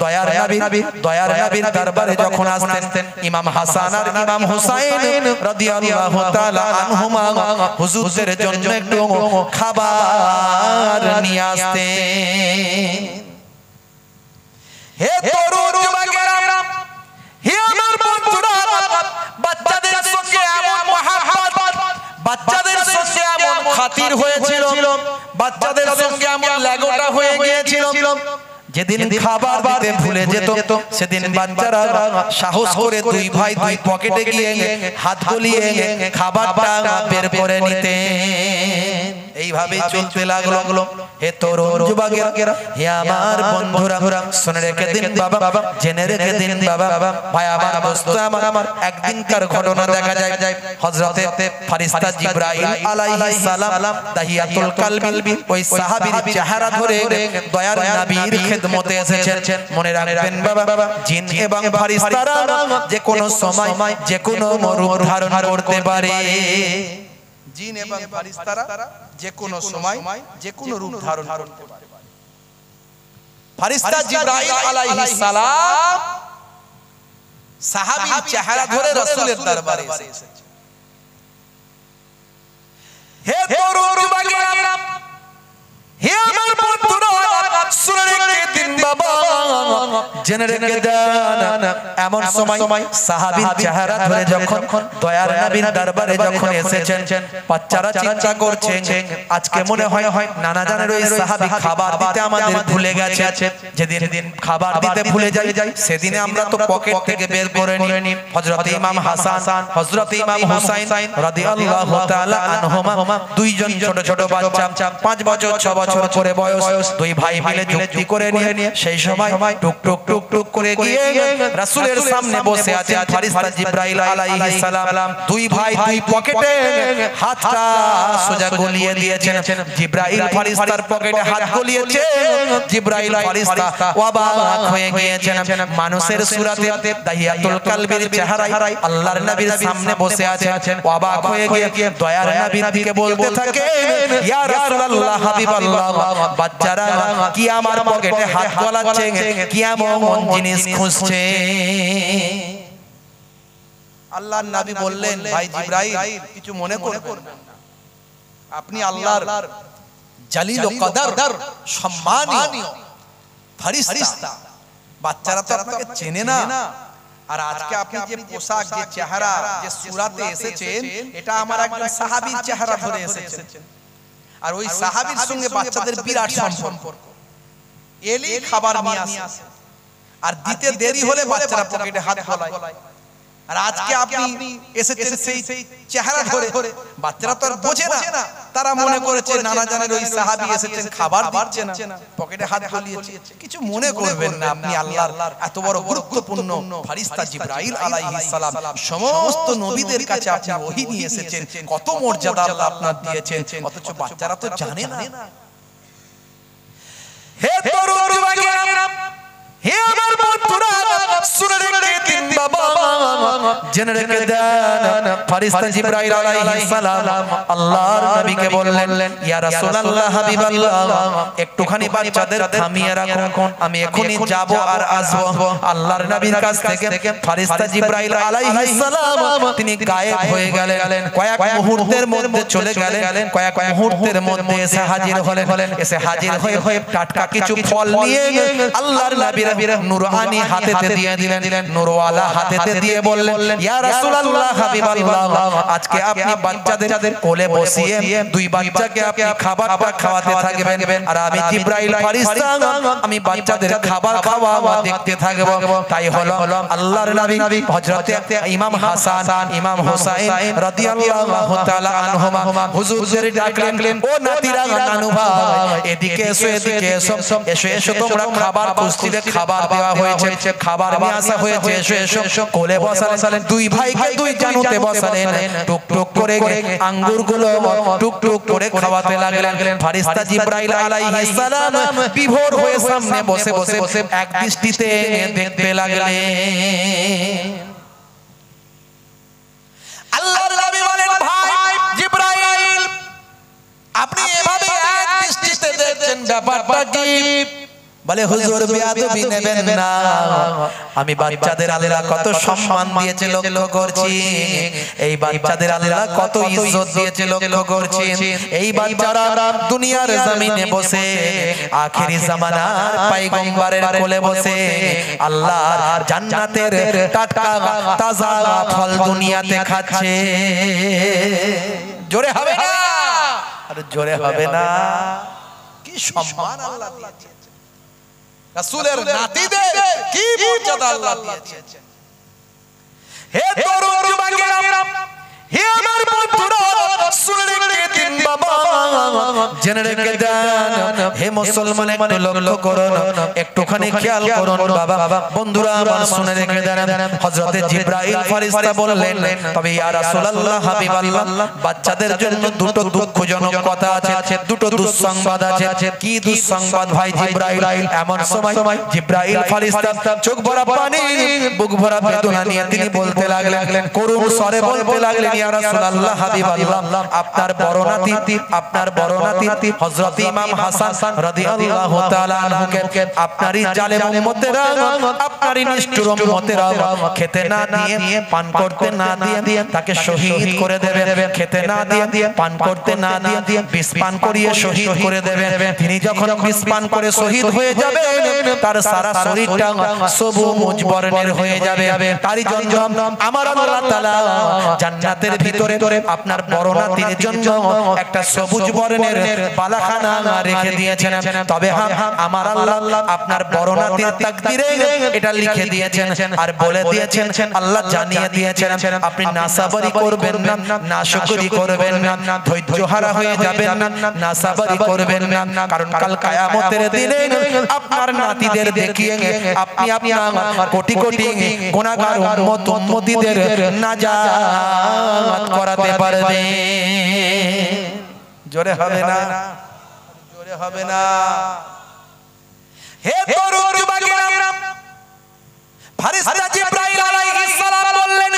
দয়ার নবীর দরবারে যখন আসতেন, ইমাম হাসান আর ইমাম হুসাইন রাদিয়াল্লাহু তাআলা আনহুমা হুজুরদের জন্য একটু খাবার নিয়ে আসতেন। হে তরুণ যুবকেরা, হে আমার বন্ধুরা, বাচ্চাদের সঙ্গে এমন মহব্বত, বাচ্চাদের সঙ্গে এমন খাতির হয়েছিল, বাচ্চাদের সঙ্গে এমন লাগোটা হয়ে গিয়েছিল, যেদিন খাবার দিতে ভুলে যেত সেদিন বাচ্চারা সাহস করে দুই ভাই দুই পকেটে গিয়ে হাত গলিয়ে খাবারটা বের করে নিতেন। এইভাবেই চলতে লাগলো। হে তরুণ যুবকেরা, হে আমার বন্ধুরা, শুনে রেখে দিন বাবা, জেনে রেখে দিন বাবা, ভাই আমার, দোস্ত আমার, একদিনকার ঘটনা দেখা যায় হযরতে ফারিস্তা জিবরাইল আলাইহিস সালাম দাহিয়াতুল কালবি ওই সাহাবীর চেহারা ধরে দয়ার নবীর খিদমতে এসেছেন। মনে রাখবেন বাবা, জিন এবং ফারিস্তারা যে কোনো সময় যে কোনো রূপ ধারণ করতে পারে। জিন এবং ফারিস্তারা যে কোনো সময় যে কোনো রূপ ধারণ করতে পারে। ফারিস্তা জিবরাইল আলাইহিস সালাম সাহাবীর চেহারা ধরে রাসূলের দরবারে এসেছেন। হে তরুণ যুবকেরা, হে আমার বন্ধুরা, শুনে রেখে দিন বাবা, জেনে রেখে দেন। এমন সময় সাহাবীর চেহারা ধরে যখন দয়ার নবীর দরবারে যখন এসেছেন, বাচ্চারা চিন্তা করছেন আজকে মনে হয় নানা জানের ওই সাহাবী খাবার দিতে আমাদের ভুলে গেছে। যেদিন খাবার দিতে ভুলে যাই সেদিনে আমরা তো পকেট থেকে বের করে নিই হযরত ইমাম হাসান, হযরত ইমাম হুসাইন রাদিয়াল্লাহু তাআলা আনহুমা, দুইজন ছোট ছোট বাচ্চা, 5 বছর 6 বছর করে বয়স, দুই ভাই মিলে যুক্তি করে নিয়ে সেই সময় টুক টুক টুক টুক করে গিয়ে রাসূলের সামনে বসে আছেন ফারিস্তা জিবরাইল আলাইহিস সালাম। দুই ভাই দুই পকেটে হাতটা সোজা গলিয়ে দিয়েছেন। জিবরাইল ফারিস্তার পকেটে হাত গলিয়েছে, জিবরাইল ফারিস্তা অবাক হয়ে গিয়েছেন। মানুষের সূরাতে দাহিয়াতুল কালবির চেহারায় আল্লাহর নবীর সামনে বসে আছেন, অবাক হয়ে গিয়ে দয়ার নবীর দিকে বলতে থাকেন, ইয়া রাসূলুল্লাহ, হাবিবাল্লাহ, বাচ্চারা কি আমার পকেটে হাত গলাচ্ছে, কি এমন জিনিস খুঁজছে? আল্লাহর নবী বললেন, ভাই জিবরাইল, কিছু মনে করবেন না, আপনি আল্লাহর জালিল ও কদর সম্মানীয় ফেরেশতা, বাচ্চারা তো আপনাকে চেনে না। আর আজকে আপনি যে পোশাক, যে চেহারা, যে সূরাতে এসেছেন, এটা আমার একজন সাহাবীর চেহারা ধরে এসেছেন। আর ওই সাহাবীর সঙ্গে বাচ্চাদের বিরাট সম্পর্ক। এলি খাবার নিয়ে আসে, আর দিতে দেরি হলে বাচ্চারা পকেটে হাত গলায়। আর আজকে আপনি এসেছেন সেই চেহারা ধরে, বাচ্চারা তো আর বোঝে না, তারা মনে করেছে নানা জানের ওই সাহাবী এসেছেন, খাবার দিচ্ছেন না, পকেটে হাত গলিয়েছে। কিছু মনে করবেন না, আপনি আল্লাহর এত বড় গুরুত্বপূর্ণ ফেরেশতা জিবরাইল আলাইহিস সালাম, সমস্ত নবীদের কাছে আপনি ওহী নিয়ে এসেছেন, কত মর্যাদা আল্লাহ আপনার দিয়েছেন, অথচ বাচ্চারা তো জানে না। হে তরুণ যুবকেরা, হে আমার বন্ধুরা, শুনে রেখে দিন বাবা,
জেনে রেখে দেন ফেরেশতা জিবরাইল আলাইহিস সালাম আল্লাহর নবীকে বললেন ইয়া রাসূলুল্লাহ হাবিবাল্লাহ একটুখানি বাচ্চাদের থামিয়ে রাখুন আমি এখনি যাব আর আসব আল্লাহর নবীর কাছ থেকে ফেরেশতা জিবরাইল আলাইহিস সালাম তিনি গায়েব হয়ে গেলেন কয়েক মুহূর্তের মধ্যে চলে গেলেন কয়েক মুহূর্তের মধ্যে এসে হাজির হলেন এসে হাজির হয়ে টাটকা কিছু ফল নিয়ে আল্লাহর নবীর নূরানি হাতেতে দিয়ে দিলেন নূরওয়ালা হাতেতে দিয়ে বললেন ইয়া রাসূলুল্লাহ হাবিবাল্লাহ আজকে আপনি বাচ্চাদের কোলে বসিয়ে দুই বাচ্চাকে আপনি খাবারটা খাওয়াতে থাকবেন আর আমি জিবরাইল ফেরেশতা আমি বাচ্চাদের খাবার খাওয়াওয়া দেখতে থাকব তাই হলো আল্লাহর নবী হযরতে ইমাম হাসান ইমাম হুসাইন রাদিয়াল্লাহু তাআলা আনহুমা হুজুরদের ডাকলেন ও নাতিরা নানু ভাই এদিকে এসো এসো তোমরা খাবার খুঁজছিলে খাবার দেওয়া হয়েছে খাবার নিয়ে আসা হয়েছে এসো কোলে বসালেন দুই ভাইকে দুই জানুতে বসালেন টুকটুক করে আঙ্গুরগুলো টুকটুক করে খাওয়াতে লাগলেন ফেরেশতা জিবরাইল আলাইহিস সালাম বিভোর হয়ে সামনে বসে এক দৃষ্টিতে দেখতে লাগলেন আল্লাহর নবী বলেন ভাই জিবরাইল আপনি এভাবে এক দৃষ্টিতে দেখছেন ব্যাপারটা কি বলে হুজুর বেয়াদবি নেবেন না আমি বাচ্চাদের আল্লাহ কত সম্মান দিয়েছে লক্ষ্য করছি এই বাচ্চাদের আল্লাহ কত ইজ্জত দিয়েছে লক্ষ্য করছি এই বাচ্চারা দুনিয়ার জমিনে বসে আখেরি জামানার পয়গম্বরের কোলে বসে আল্লাহর জান্নাতের টাটকা তাজা ফল দুনিয়াতে খাচ্ছে জোরে হবে না আরে জোরে হবে না কি সম্মান আল্লাহ দিয়েছে রাসূলের নাতিদের কি মর্যাদা আল্লাহ দিয়েছেন হে তরুণ যুবকেরা হে আমার বন্ধুরা শুনে রেখে দিন বাবা জেনে রেখে দেন হে মুসলমান একটু লক্ষ্য করুন একটুখানি খেয়াল করুন বাবা বন্ধুরা আমার শুনে রেখে দেন হযরতে জিবরাইল ফেরেশতা বললেন তবে ইয়া রাসূলুল্লাহ হাবিবাল্লাহ বাচ্চাদের জন্য দুটো দুঃখজনক কথা আছে দুটো দুঃসংবাদ আছে কি দুঃসংবাদ ভাই জিবরাইল এমন সময় জিবরাইল ফেরেশতা চোখ ভরা পানি বুক ভরা বেদনা নিয়ে তিনি বলতে লাগলেন করুণ স্বরে বলতে লাগলেন ইয়া রাসূলুল্লাহ হাবিবাল্লাহ আপনার বড় নাতি হযরত ইমাম হাসান রাদিয়াল্লাহু তাআলা আনহুকে আপনারই জালেম উম্মতেরা আপনারই নিষ্ঠুর উম্মতেরা খেতে না দিয়ে পান করতে না দিয়ে তাকে শহীদ করে দেবে খেতে না দিয়ে পান করতে না দিয়ে বিষ পান করিয়ে শহীদ করে দেবে তিনি যখন বিষ পান করে শহীদ হয়ে যাবে তার সারা শরীরটা সবুজ বর্ণের হয়ে যাবে তারই জন্য আমার আল্লাহ তাআলা জান্নাতের ভিতরে আপনার বড় নাতির জন্য একটা সবুজ বর্ণের বালাখানা রেখে দিয়েছেন তবে আমার আল্লাহ আপনার বড় নাতির তাকদীরে এটা লিখে দিয়েছেন আর বলে দিয়েছেন আল্লাহ জানিয়ে দিয়েছেন আপনি নাসাবারি করবেন না নাশুকরি করবেন না ধৈর্যহারা হয়ে যাবেন না নাসাবারি করবেন না কারণ কাল কিয়ামতের দিনে আপনার নাতিদের দেখিয়ে আপনি আপনার কোটি কোটি গুনাহগার উম্মতিদের নাজাত করাতে পারবেন জোরে হবে না হে তরুণ যুবকেরা ফেরেশতা জিবরাইল আলাইহিস সালাম বললেন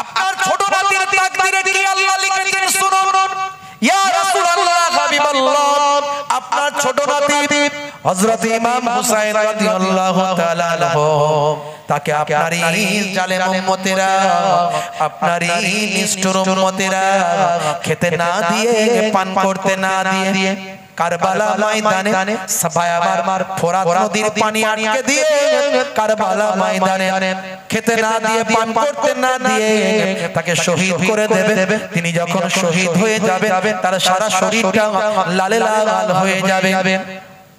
আপনার ছোট নাতির তাকদীরে কি আল্লাহ লিখেছেন শুনুন ইয়া রাসূলুল্লাহ হাবিবাল্লাহ আপনার ছোট নাতি হযরত ইমাম হুসাইন রাদিয়াল্লাহু তাআলা আনহু তাকে আপনারই জালেম উম্মতেরা আপনারই নিষ্ঠুর উম্মতেরা খেতে না দিয়ে পান করতে না দিয়ে কারবালা ময়দানে সাফায়াবার ফোরাত নদীর পানি আটকে দিয়ে কারবালা ময়দানে খেতে না দিয়ে পান করতে না দিয়ে তাকে শহীদ করে দেবে তিনি যখন শহীদ হয়ে যাবে তার সারা শরীরটা লালে লাল হয়ে যাবে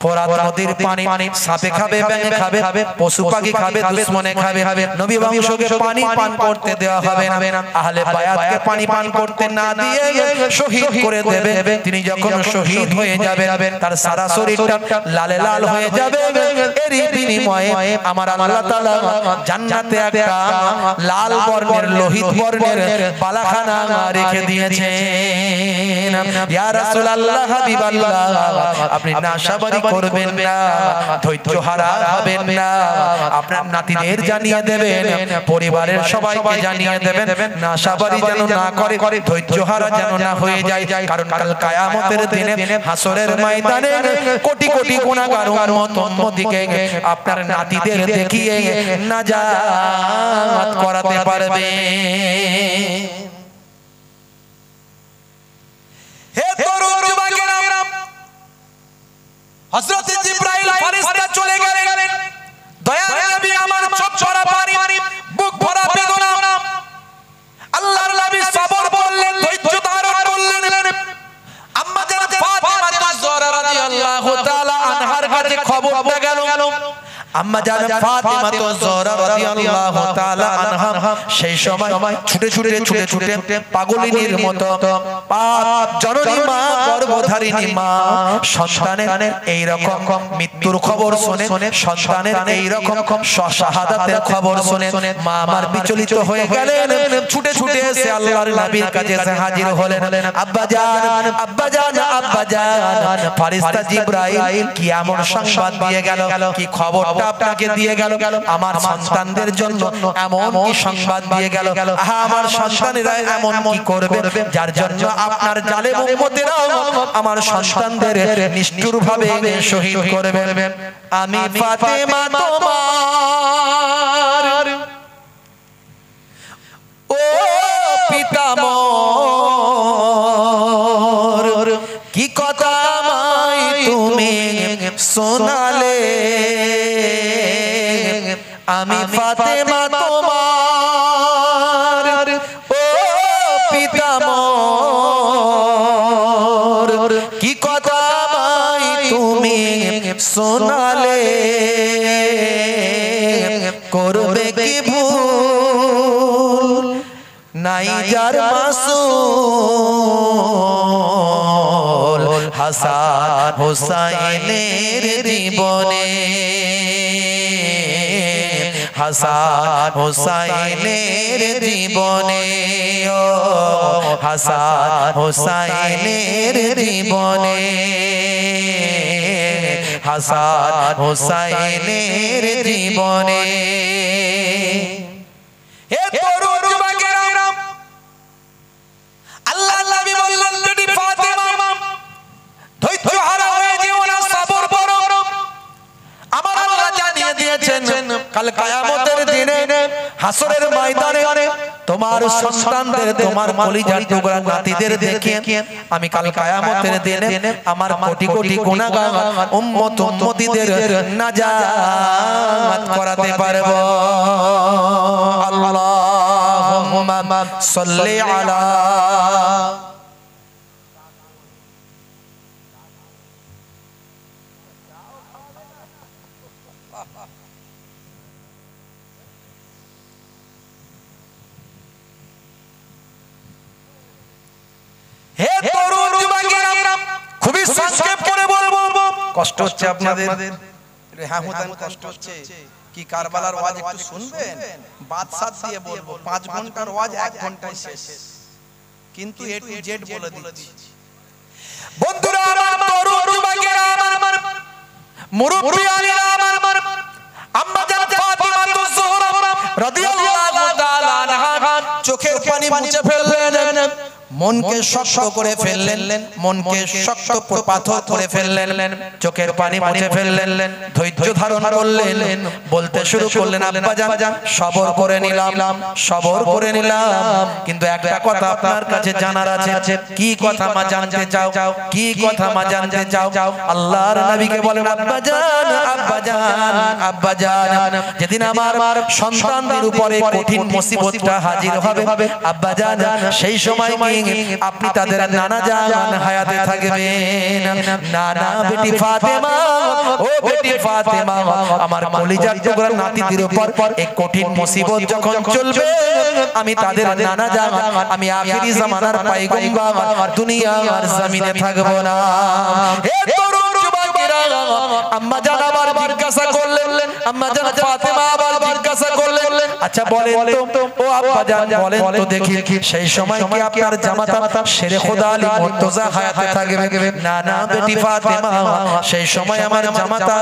ফোরাত নদীর পানি সাপে খাবে ব্যাঙে খাবে পশু পাখি খাবে দুশমনে খাবে নবী বংশকে পানি পান করতে দেওয়া হবে না আহলে বায়াতকে পানি পান করতে না দিয়ে শহীদ করে দেবে তিনি যখন শহীদ হয়ে যাবে তার সারা শরীরটা লালে লাল হয়ে যাবে এরই বিনিময়ে আমার আল্লাহ তাআলা জান্নাতে একটা লাল বর্ণের লোহিত বর্ণের বালাখানা রেখে দিয়েছেন ইয়া রাসূলুল্লাহ হাবিবাল্লাহ আপনি নাশাবারি করবেন না, ধৈর্য হারা হবেন না। আপনার নাতিদের জানিয়ে দেবেন, পরিবারের সবাইকে জানিয়ে দেবেন, নাশাবারি যেন না করে, ধৈর্য হারা যেন না হয়ে যায়। কারণ কাল কিয়ামতের দিনে হাসরের ময়দানে কোটি কোটি গুনাহগার উম্মতকে আপনার নাতিদের দেখিয়ে নাজাত করাতে পারবে। হে তরুণ যুবকেরা, হযরত জিবরাইল ফেরেশতা চলে গেলেন। দয়ার নবী আমার চোখ ভরা পানি, বুক ভরা বেদনা। আল্লাহর নবী সবর করলেন, ধৈর্য ধারণ করলেন। আম্মা জান ফাতিমা তুজ-জোহরা রাদিয়াল্লাহু তাআলা আনহার কাছে খবরটা গেল। আম্মা জান ফাতিমা তুজ-জোহরা রাদিয়াল্লাহু তাআলা আনহা সেই সময় ছুটে ছুটে পাগলিনীর মতো পাপ জননী মা, গর্ভধারিণী মা সন্তানের এই রকম মৃত্যুর খবর শুনে, সন্তানের এই রকম শাহাদাতের খবর শুনে মা আমার বিচলিত হয়ে গেলেন। ছুটে এসে আল্লাহর নবীর কাছে এসে হাজির হলেন। আব্বা জান, আব্বা জান, আব্বা জান, ফেরেশতা জিবরাইল কি এমন সংবাদ দিয়ে গেল, কি খবরটা আপনাকে দিয়ে গেল? আমার সন্তানদের জন্য এমন কি সংবাদ দিয়ে গেল? আমার সন্তানেরা এমন কি করবে যার জন্য আপনার জালেম উম্মতেরা আমার সন্তানদের নিষ্ঠুরভাবে শহীদ করবে? আমি ফাতেমা তোমার ও পিতামহ, কি কথা আমায় তুমি শোনালে? আমি ফাতেমা তোমার ও পিতামহ, কি কথা আমায় তুমি শোনালে? করবে কি ভুল নাই যার মাসুল হাসান হোসাইনের জীবনে, হাসান হোসাইনের জীবনে, ও হাসান হোসাইনের জীবনে, হাসান হোসাইনের জীবনে। হে তরুণ যুবকেরা, আল্লাহর নবী বললেন, বেটি ফাতেমা ধৈর্য হারা হয়ে যেও না, সবর করো। আমার আল্লাহ জানিয়ে দিয়েছেন কাল কিয়ামতের দিনে হাসরের ময়দানে তোমার সন্তানদের, তোমার কলিজার টুকরা নাতিদের দেখে আমি কাল কিয়ামতের দিনে আমার কোটি কোটি গুনাহগার উম্মতিদের নাজাত করাতে পারবো। আল্লাহুম্মা সাল্লি আলা হে তরুণ যুবকেরা, খুবই সংক্ষেপ করে বলবো। কষ্ট হচ্ছে আপনাদের?
হ্যাঁ হুদান কষ্ট হচ্ছে কি? কারবালার ওয়াজ একটু শুনবেন? বাদশাহ দিয়ে বলবো 5 ঘন্টার ওয়াজ 1 ঘন্টায় শেষ, কিন্তু এ টু জেড বলে দিচ্ছি।
বন্ধুরা আমার, তরুণ যুবকেরা আমার, মুরব্বিয়ানেরা আমার, আম্মা জান ফাতিমা তুজ-জোহরা রাদিয়াল্লাহু তাআলা আনহা চোখের পানি মুছে ফেললেন, মনকে শক্ত করে ফেললেন, মনকে শক্ত পাথর করে ফেললেন, চোখের পানি মুছে ফেললেন, ধৈর্য ধারণ করলেন, বলতে শুরু করলেন, আব্বা জান সবর করে নিলাম, সবর করে নিলাম, কিন্তু একটা কথা আপনার কাছে জানার আছে। কি কথা মা জানতে চাও? কি কথা মা জানতে চাও? আল্লাহর নবীকে বলেন, আব্বা জান, আব্বা জান, আব্বা জান, যেদিন আমার সন্তানদের উপরে কঠিন মুসিবতটা হাজির হবে আব্বা জান, সেই সময় কি আপনি তাদের নানা জান হায়াতে থাকবেন? নানা বেটি ফাতেমা, ও বেটি ফাতেমা, আমার কলিজার টুকরা নাতিদের উপর এক কঠিন মুসিবত যখন চলবে, আমি তাদের নানা জান, আমি আখিরি জামানার পয়গম্বর দুনিয়ার জমিনে থাকব না। হে তরুণ যুবকেরা, আম্মা জান আবার জিজ্ঞাসা করলেন, আম্মা জান ফাতেমা আবার জিজ্ঞাসা করলেন, আচ্ছা বলেন তো ও আব্বাজান বলেন তো দেখি সেই সময় কি আপনার জামাতা শেরে খোদা আলী মুর্তজা হায়াতে থাকবে? না না বেটি ফাতেমা, সেই সময় আমার জামাতা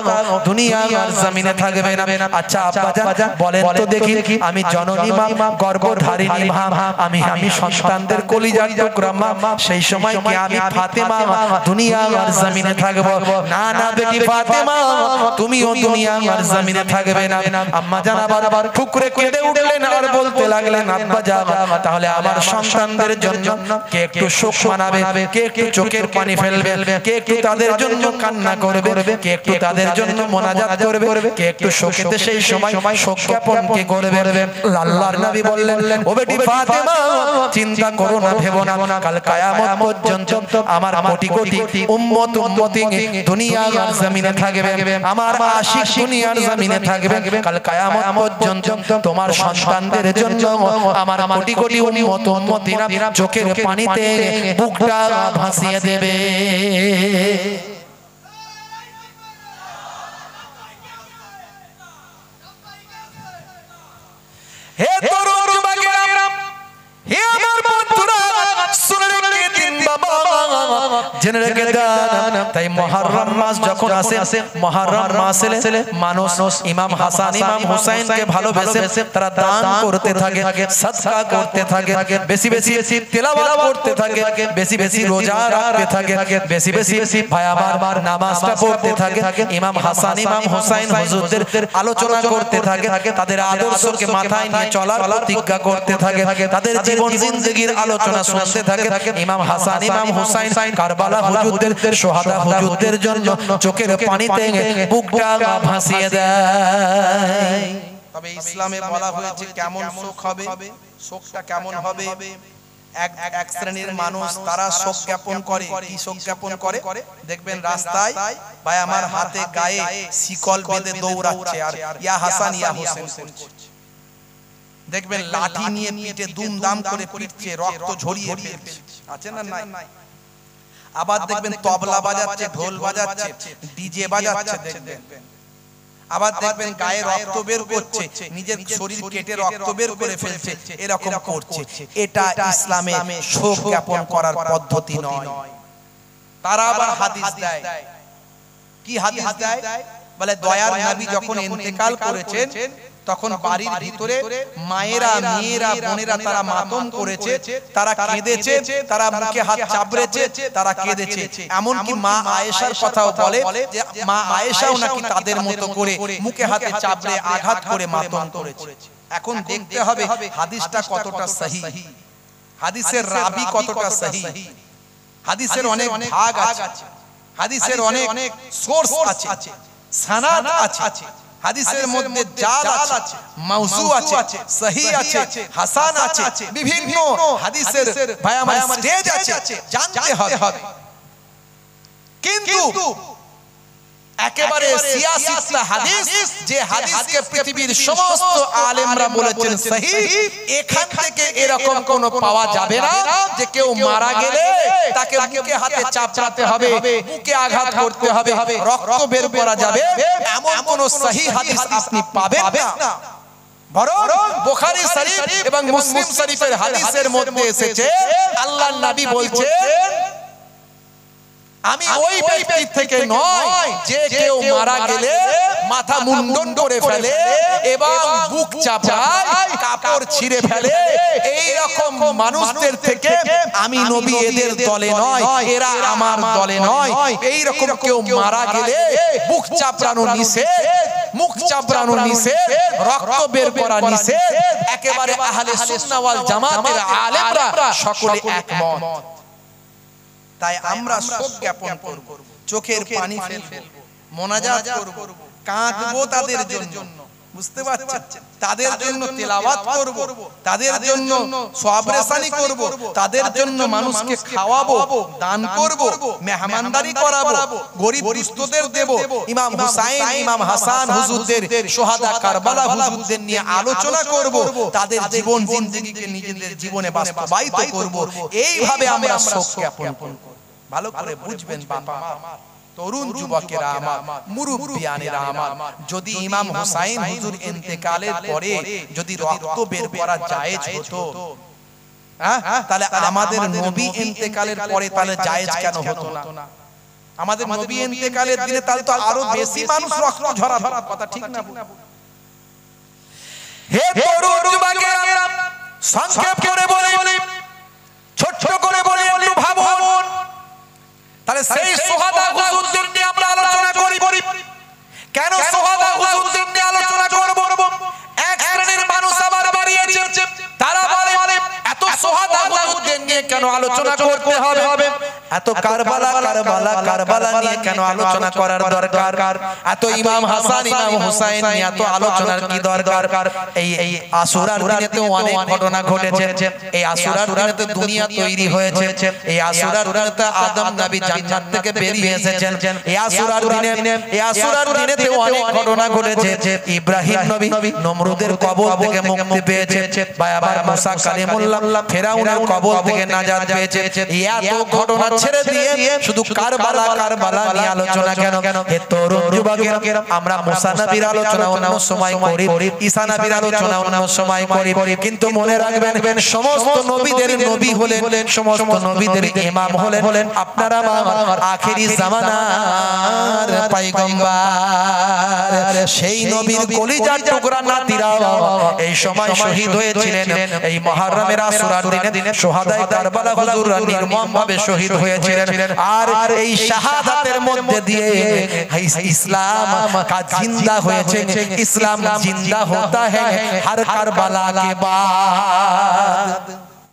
দুনিয়া আর জমিনে থাকবে না। আচ্ছা আব্বাজান বলেন তো দেখি আমি জননী মা, গর্ভধারিণী মা, আমি সন্তানদের কলিজার টুকরা মা, সেই সময় কি আমি ফাতেমা দুনিয়া আর জমিনে থাকবো? না না বেটি ফাতেমা, তুমিও দুনিয়া আর জমিনে থাকবে না। আম্মা জান আবার ঠুকরে কেঁদে উঠলেন আর বলতে লাগলেন আব্বা জান তাহলে আমার সন্তানদের জন্য কে একটু শোক মানাবে, কে একটু চোখের পানি ফেলবে, কে একটু তাদের জন্য কান্না করবে, কে একটু তাদের জন্য মোনাজাত করবে, কে একটু শোকেতে সেই সময় শোক জ্ঞাপন কে করবে? আল্লাহর নবী বললেন ও বেটি ফাতেমা চিন্তা করো না, ভেবো না, কাল কিয়ামত পর্যন্ত আমার কোটি কোটি উম্মত উম্মতি দুনিয়া আর জমিনে থাকবে, আমার আশিক দুনিয়ার জমিনে থাকবে। কাল কিয়ামত পর্যন্ত তোমার সন্তানদের জন্য আমার কোটি কোটি উম্মত উম্মতিরা চোখের পানিতে বুকটা ভাসিয়ে দেবে। হে তরুণ যুবকেরা, হে আমার বন্ধুরা, শুনে রেখে দিন বাবা, জেনে রেখে দেন। তাই মুহররম মাস যখন আসে, মুহররম মাসে মানুষ ইমাম হাসান ইমাম হুসাইনকে ভালোবেসে তারা দান করতে থাকে, সাদকা করতে থাকে, বেশি বেশি তেলাওয়াত করতে থাকে, বেশি বেশি রোজা রাখতে থাকে, বেশি বেশি ভাই আমার নামাজটা পড়তে থাকে, ইমাম হাসান ইমাম হুসাইন হুজুরদের আলোচনা করতে থাকে, তাদের আদর্শকে মাথায় নিয়ে চলার প্রতিজ্ঞা করতে থাকে, তাদের জীবন জিন্দেগির আলোচনা শুনতে থাকে। ইমাম হাসান ইমাম হুসাইন কারবালা হুজুরদের শহাদা হুজুরদের জন্য চোখের পানিতে বুকটা ভাসিয়ে দেয়।
তবে ইসলামে বলা হয়েছে কেমন শোক হবে, শোকটা কেমন হবে। এক শ্রেণীর মানুষ তারা শোক জ্ঞাপন করে। কি শোক জ্ঞাপন করে? দেখবেন রাস্তায় ভাই আমার হাতে গায়ে শিকল বেঁধে দৌড়াচ্ছে আর ইয়া হাসান ইয়া হোসেন করছে। দেখবেন লাঠি নিয়ে পিঠে দুমদাম করে পিটছে, রক্ত ঝরিয়ে ফেলছে, আছে না নাই? আবার দেখবেন তবলা বাজাচ্ছে, ঢোল বাজাচ্ছে, ডিজে বাজাচ্ছে দেখবেন। আবার দেখবেন গায়ে রক্ত বের করছে, নিজের শরীর কেটে রক্ত বের করে ফেলছে, এরকম করছে। এটা ইসলামে শোক জ্ঞাপন করার পদ্ধতি নয়। তারা আবার হাদিস দেয়। কি হাদিস দেয়? বলে দয়ার নবী যখন ইন্তেকাল করেছেন তখন বাড়ির ভিতরে মায়েরা মেয়েরা বোনেরা তারা মাতম করেছে, তারা কেঁদেছে, তারা মুখে হাত চাপড়েছে, তারা কেঁদেছে। এমনকি মা আয়েশার কথাও বলে যে মা আয়েশাও নাকি তাদের মতো করে মুখে হাতে চাপড়ে আঘাত করে মাতম করেছে। এখন দেখতে হবে হাদিসটা কতটা সহিহ, হাদিসের রাবি কতটা সহিহ। হাদিসের অনেক ভাগ আছে, হাদিসের অনেক সোর্স আছে, সানাদ আছে। হাদিসের মধ্যে জাল আছে, মাউজু আছে, সহিহ আছে, হাসান আছে, বিভিন্ন হাদিসের ভাই আমার স্টেজ আছে, জানতে হবে। কিন্তু একেবারে সিয়াসিতা হাদিস, যে হাদিসকে পৃথিবীর সমস্ত আলেমরা বলেছেন সহিহ, এখান থেকে এরকম কোনো পাওয়া যাবে না যে কেউ মারা গেলে তাকে মুখে হাতে চাপড়াতে হবে, বুকে আঘাত করতে হবে, রক্ত বের করা যাবে, এমন কোন সহিহ হাদিস আপনি পাবেন না। বরং বুখারী শরীফ এবং মুসলিম শরীফের হাদিসের মধ্যে এসেছে আল্লাহর নবী বলছেন আমি ওই ব্যক্তি থেকে নয় যে কেউ মারা গেলে মাথা মুন্ডন করে ফেলে এবং বুক চাপড়ায়, কাপড় ছিঁড়ে ফেলে, এই রকম মানুষদের থেকে আমি নবী এদের দলে নয়, এরা আমার দলে নয়। এই রকম কেউ মারা গেলে বুক চাপড়ানো নিষেধ, মুখ চাপড়ানো নিষেধ, রক্ত বের করা নিষেধ। একেবারে আহলে সুন্নাহ ওয়াল জামাতের আলেমরা সকলে একমত। তাই আমরা শোক জ্ঞাপন করব, চোখের পানি ফেলব, মোনাজাত করব, কাঁদবো তাদের জন্য, বুঝতে পারছেন? তাদের জন্য তেলাওয়াত করব, তাদের জন্য সওয়াব-রেসানি করব, তাদের জন্য মানুষকে খাওয়াবো, দান করব, মেহমানদারি করাবো, গরিব দুস্থদের দেব। ইমাম হুসাইন ইমাম হাসান হুজুরদের শহাদা কারবালা হুজুরদের নিয়ে আলোচনা করব, তাদের জীবন জিন্দেগিকে নিজেদের জীবনে বাস্তবায়িত করব। এইভাবে আমরা শোক জ্ঞাপন করব। ভালো করে বুঝবেন বাবা, তরুণ যুবকেরা আমার, মুরব্বিয়ানেরা আমার, যদি ইমাম হুসাইন হুজুর ইন্তেকালের পরে যদি রক্ত বের করা জায়েজ হতো, তাহলে আমাদের নবী ইন্তেকালের পরে তাহলে জায়েজ কেন হতো না? আমাদের নবী ইন্তেকালের দিনে তাহলে তো আরো বেশি মানুষ রক্ত ঝরাতো, কথা ঠিক না?
হে তরুণ যুবকেরা, সংক্ষেপ করে বলি, ছোট করে বলি, একটু ভাবুন। তাহলে সেই সোহাদা হুজুরদের নিয়ে আমরা আলোচনা করি। কেন সোহাদা হুজুরদের নিয়ে আলোচনা করব? এক শ্রেণীর মানুষ আবার বেরিয়েছে, তারা বলে এত সোহাদা হুজুরদের নিয়ে কেন আলোচনা করতে হবে? এত কারবালা নিয়ে কেন আলোচনা করার দরকার? এত ইমাম হাসান ইমাম হুসাইন নিয়ে এত আলোচনার কি দরকার? এই আশুরার দিনেতে অনেক ঘটনা ঘটেছে। এই আশুরার দিনেতে দুনিয়া তৈরি হয়েছে। এই আশুরার দিনেতে আদম নবী জান্নাত থেকে বেরিয়ে এসেছেন। এই আশুরার দিনেতে অনেক ঘটনা ঘটেছে। ইব্রাহিম নবী নমরুদের কবর থেকে মুক্তি পেয়েছে, আবার মুসা কালিমুল্লাহ ফেরাউনের কবর থেকে নাজাত পেয়েছে। এত ঘটনা ছেড়ে দিয়ে শুধু কারবালা নিয়ে আলোচনা কেন? হে তরুণ যুবকেরা, আমরা মুসা নবীর আলোচনা অন্য সময় করি, ঈসা নবীর আলোচনা অন্য সময় করি, কিন্তু মনে রাখবেন সমস্ত নবীদের নবী হলেন, সমস্ত নবীদের ইমাম হলেন আপনারা আমার আখেরি জামানার পয়গম্বর। সেই নবীর কলিজার টুকরা নাতিরা এই সময় শহীদ হয়েছিলেন। এই মুহররমের আশুরার দিনে সোহাদায়ে কারবালা হুজুররা নির্মমভাবে শহীদ হয়েছিলেন। আর এই শাহাদাতের মধ্যে দিয়ে ইসলাম का जिंदा হয়েছে। ইসলাম जिंदा होता है हर करबला के बाद।